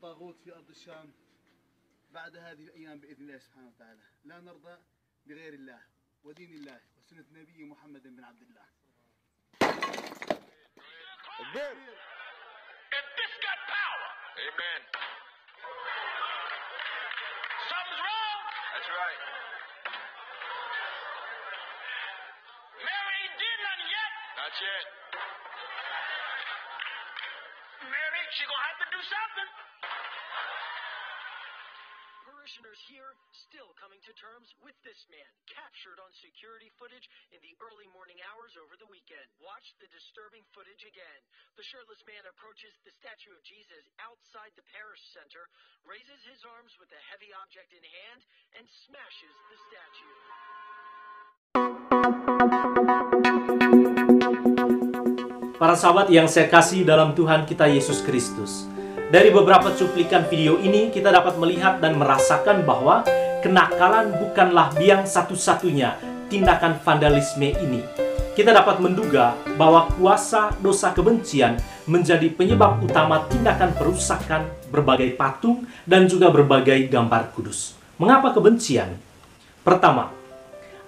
الطاغوت في أرض الشام بعد هذه الأيام بإذن الله سبحانه وتعالى. لا نرضى بغير الله ودين الله وسنة نبي محمد بن عبد الله. And this got power. Amen. Something's wrong. That's right. Mary ain't did nothing yet. Not yet. Mary, she gonna have to do something. Parishioners here still coming to terms with this man, captured on security footage in the early morning hours over the weekend. Watch the disturbing footage again. The shirtless man approaches the statue of Jesus outside the parish center, raises his arms with a heavy object in hand, and smashes the statue. Para sahabat yang saya kasih dalam Tuhan kita Yesus Kristus, dari beberapa cuplikan video ini kita dapat melihat dan merasakan bahwa kenakalan bukanlah biang satu-satunya tindakan vandalisme ini. Kita dapat menduga bahwa kuasa dosa kebencian menjadi penyebab utama tindakan perusakan berbagai patung dan juga berbagai gambar kudus. Mengapa kebencian? Pertama,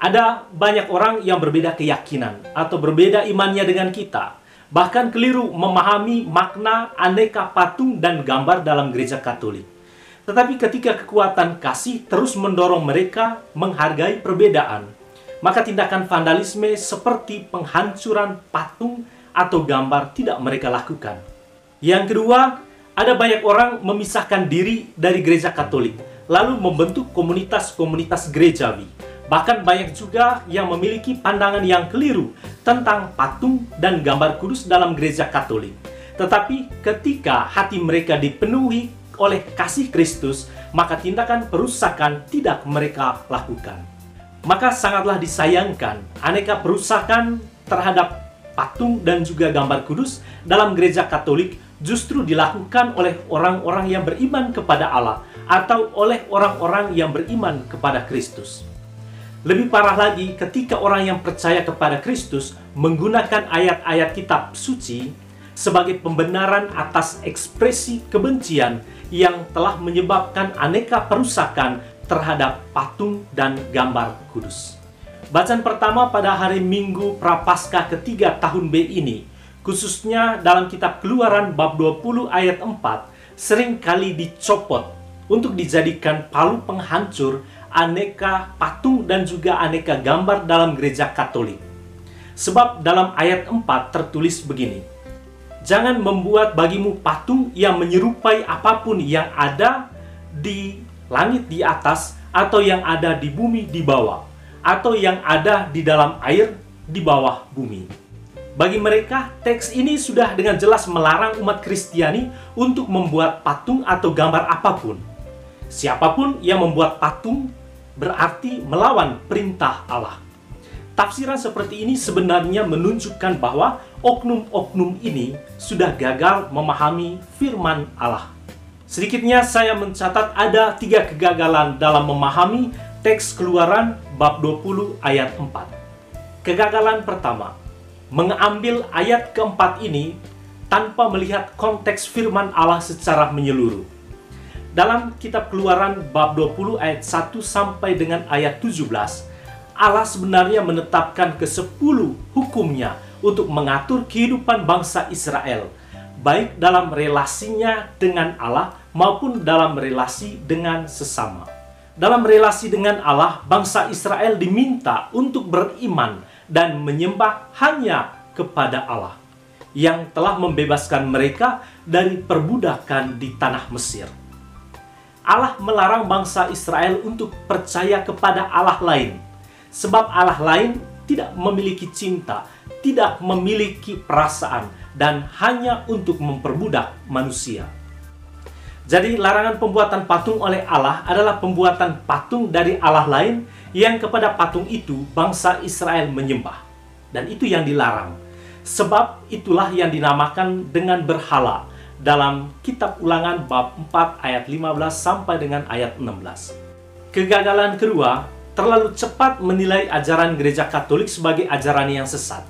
ada banyak orang yang berbeda keyakinan atau berbeda imannya dengan kita. Bahkan keliru memahami makna aneka patung dan gambar dalam gereja Katolik. Tetapi ketika kekuatan kasih terus mendorong mereka menghargai perbedaan, maka tindakan vandalisme seperti penghancuran patung atau gambar tidak mereka lakukan. Yang kedua, ada banyak orang memisahkan diri dari gereja Katolik, lalu membentuk komunitas-komunitas gerejawi. Bahkan banyak juga yang memiliki pandangan yang keliru tentang patung dan gambar kudus dalam gereja Katolik. Tetapi ketika hati mereka dipenuhi oleh kasih Kristus, maka tindakan perusakan tidak mereka lakukan. Maka sangatlah disayangkan aneka perusakan terhadap patung dan juga gambar kudus dalam gereja Katolik justru dilakukan oleh orang-orang yang beriman kepada Allah atau oleh orang-orang yang beriman kepada Kristus. Lebih parah lagi ketika orang yang percaya kepada Kristus menggunakan ayat-ayat kitab suci sebagai pembenaran atas ekspresi kebencian yang telah menyebabkan aneka perusakan terhadap patung dan gambar kudus. Bacaan pertama pada hari Minggu Prapaskah ketiga tahun B ini, khususnya dalam kitab Keluaran bab 20 ayat 4, seringkali dicopot untuk dijadikan palu penghancur aneka patung dan juga aneka gambar dalam gereja Katolik. Sebab dalam ayat 4 tertulis begini, "Jangan membuat bagimu patung yang menyerupai apapun yang ada di langit di atas, atau yang ada di bumi di bawah, atau yang ada di dalam air di bawah bumi." Bagi mereka, teks ini sudah dengan jelas melarang umat Kristiani untuk membuat patung atau gambar apapun. Siapapun yang membuat patung berarti melawan perintah Allah. Tafsiran seperti ini sebenarnya menunjukkan bahwa oknum-oknum ini sudah gagal memahami firman Allah. Sedikitnya saya mencatat ada 3 kegagalan dalam memahami teks Keluaran bab 20 ayat 4. Kegagalan pertama, mengambil ayat keempat ini tanpa melihat konteks firman Allah secara menyeluruh. Dalam kitab Keluaran bab 20 ayat 1 sampai dengan ayat 17, Allah sebenarnya menetapkan ke-10 hukumnya untuk mengatur kehidupan bangsa Israel, baik dalam relasinya dengan Allah maupun dalam relasi dengan sesama. Dalam relasi dengan Allah, bangsa Israel diminta untuk beriman dan menyembah hanya kepada Allah yang telah membebaskan mereka dari perbudakan di tanah Mesir. Allah melarang bangsa Israel untuk percaya kepada Allah lain, sebab Allah lain tidak memiliki cinta, tidak memiliki perasaan, dan hanya untuk memperbudak manusia. Jadi larangan pembuatan patung oleh Allah adalah pembuatan patung dari Allah lain yang kepada patung itu bangsa Israel menyembah. Dan itu yang dilarang. Sebab itulah yang dinamakan dengan berhala dalam kitab Ulangan bab 4 ayat 15 sampai dengan ayat 16. Kegagalan kedua, terlalu cepat menilai ajaran gereja Katolik sebagai ajaran yang sesat.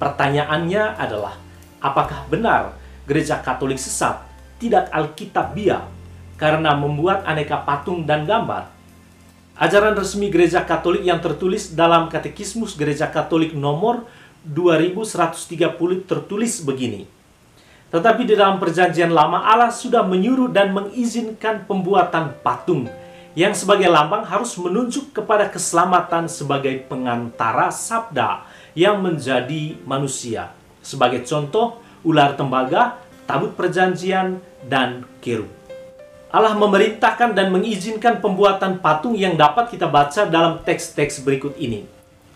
Pertanyaannya adalah, apakah benar gereja Katolik sesat, tidak alkitabiah, karena membuat aneka patung dan gambar. Ajaran resmi Gereja Katolik yang tertulis dalam Katekismus Gereja Katolik nomor 2130 tertulis begini. Tetapi di dalam Perjanjian Lama Allah sudah menyuruh dan mengizinkan pembuatan patung yang sebagai lambang harus menunjuk kepada keselamatan sebagai pengantara sabda yang menjadi manusia. Sebagai contoh, ular tembaga, tabut perjanjian, dan kerub. Allah memerintahkan dan mengizinkan pembuatan patung yang dapat kita baca dalam teks-teks berikut ini.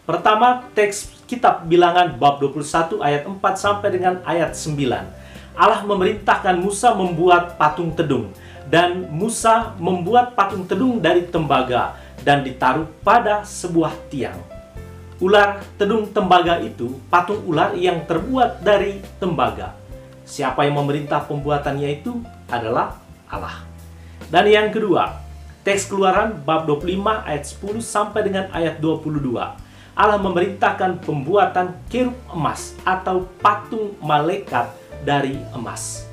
Pertama, teks kitab Bilangan bab 21 ayat 4 sampai dengan ayat 9. Allah memerintahkan Musa membuat patung tedung, dan Musa membuat patung tedung dari tembaga dan ditaruh pada sebuah tiang. Ular tedung tembaga itu patung ular yang terbuat dari tembaga. Siapa yang memerintah pembuatannya itu adalah Allah. Dan yang kedua, teks Keluaran bab 25 ayat 10 sampai dengan ayat 22. Allah memerintahkan pembuatan kerub emas atau patung malaikat dari emas.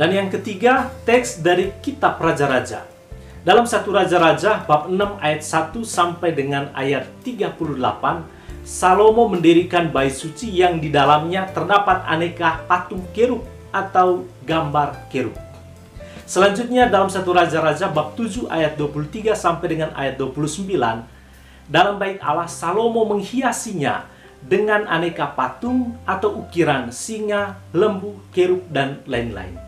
Dan yang ketiga, teks dari kitab Raja-Raja. Dalam 1 Raja-Raja bab 6 ayat 1 sampai dengan ayat 38, Salomo mendirikan bait suci yang di dalamnya terdapat aneka patung kerub atau gambar kerub. Selanjutnya dalam 1 Raja-Raja bab 7 ayat 23 sampai dengan ayat 29, dalam bait Allah Salomo menghiasinya dengan aneka patung atau ukiran singa, lembu, kerub, dan lain-lain.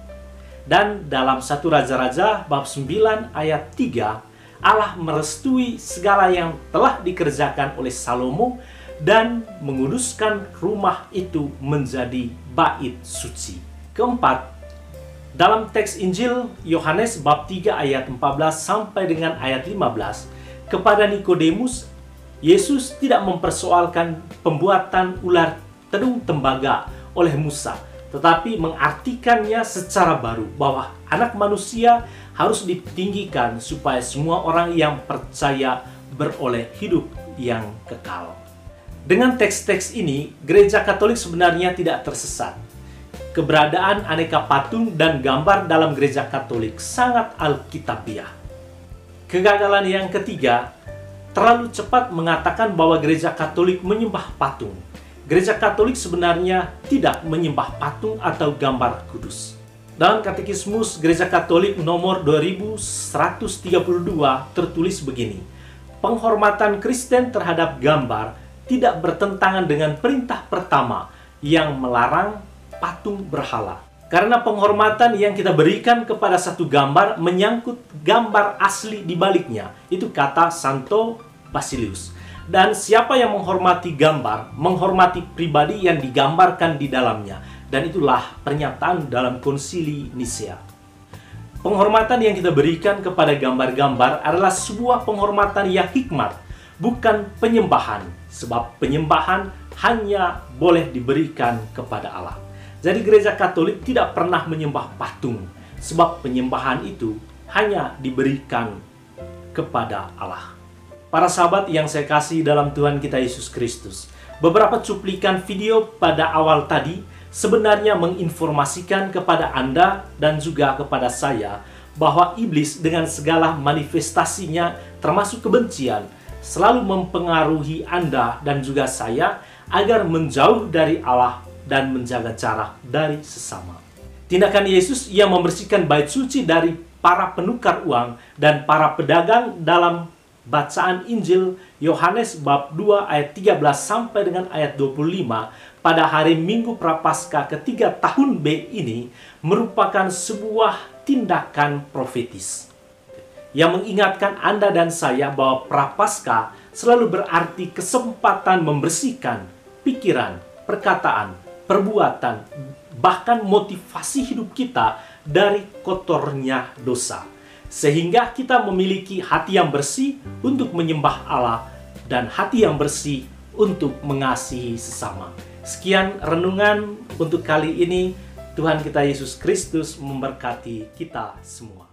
Dan dalam 1 Raja-Raja bab 9 ayat 3, Allah merestui segala yang telah dikerjakan oleh Salomo dan menguduskan rumah itu menjadi bait suci. Keempat, dalam teks Injil Yohanes bab 3 ayat 14 sampai dengan ayat 15, kepada Nikodemus, Yesus tidak mempersoalkan pembuatan ular tedung tembaga oleh Musa, tetapi mengartikannya secara baru bahwa anak manusia harus ditinggikan supaya semua orang yang percaya beroleh hidup yang kekal. Dengan teks-teks ini, Gereja Katolik sebenarnya tidak tersesat. Keberadaan aneka patung dan gambar dalam Gereja Katolik sangat alkitabiah. Kegagalan yang ketiga, terlalu cepat mengatakan bahwa Gereja Katolik menyembah patung. Gereja Katolik sebenarnya tidak menyembah patung atau gambar kudus. Dalam Katekismus Gereja Katolik nomor 2132 tertulis begini. Penghormatan Kristen terhadap gambar tidak bertentangan dengan perintah pertama yang melarang patung berhala. Karena penghormatan yang kita berikan kepada satu gambar menyangkut gambar asli di baliknya. Itu kata Santo Basilius. Dan siapa yang menghormati gambar, menghormati pribadi yang digambarkan di dalamnya. Dan itulah pernyataan dalam Konsili Nisea. Penghormatan yang kita berikan kepada gambar-gambar adalah sebuah penghormatan yang hikmat, bukan penyembahan. Sebab penyembahan hanya boleh diberikan kepada Allah. Jadi Gereja Katolik tidak pernah menyembah patung, sebab penyembahan itu hanya diberikan kepada Allah. Para sahabat yang saya kasih dalam Tuhan kita Yesus Kristus, beberapa cuplikan video pada awal tadi sebenarnya menginformasikan kepada Anda dan juga kepada saya bahwa iblis dengan segala manifestasinya termasuk kebencian selalu mempengaruhi Anda dan juga saya agar menjauh dari Allah dan menjaga jarak dari sesama. Tindakan Yesus yang membersihkan bait suci dari para penukar uang dan para pedagang dalam bacaan Injil Yohanes bab 2 ayat 13 sampai dengan ayat 25 pada hari Minggu Prapaskah ketiga tahun B ini merupakan sebuah tindakan profetis yang mengingatkan Anda dan saya bahwa Prapaskah selalu berarti kesempatan membersihkan pikiran, perkataan, perbuatan, bahkan motivasi hidup kita dari kotornya dosa. Sehingga kita memiliki hati yang bersih untuk menyembah Allah dan hati yang bersih untuk mengasihi sesama. Sekian renungan untuk kali ini. Tuhan kita Yesus Kristus memberkati kita semua.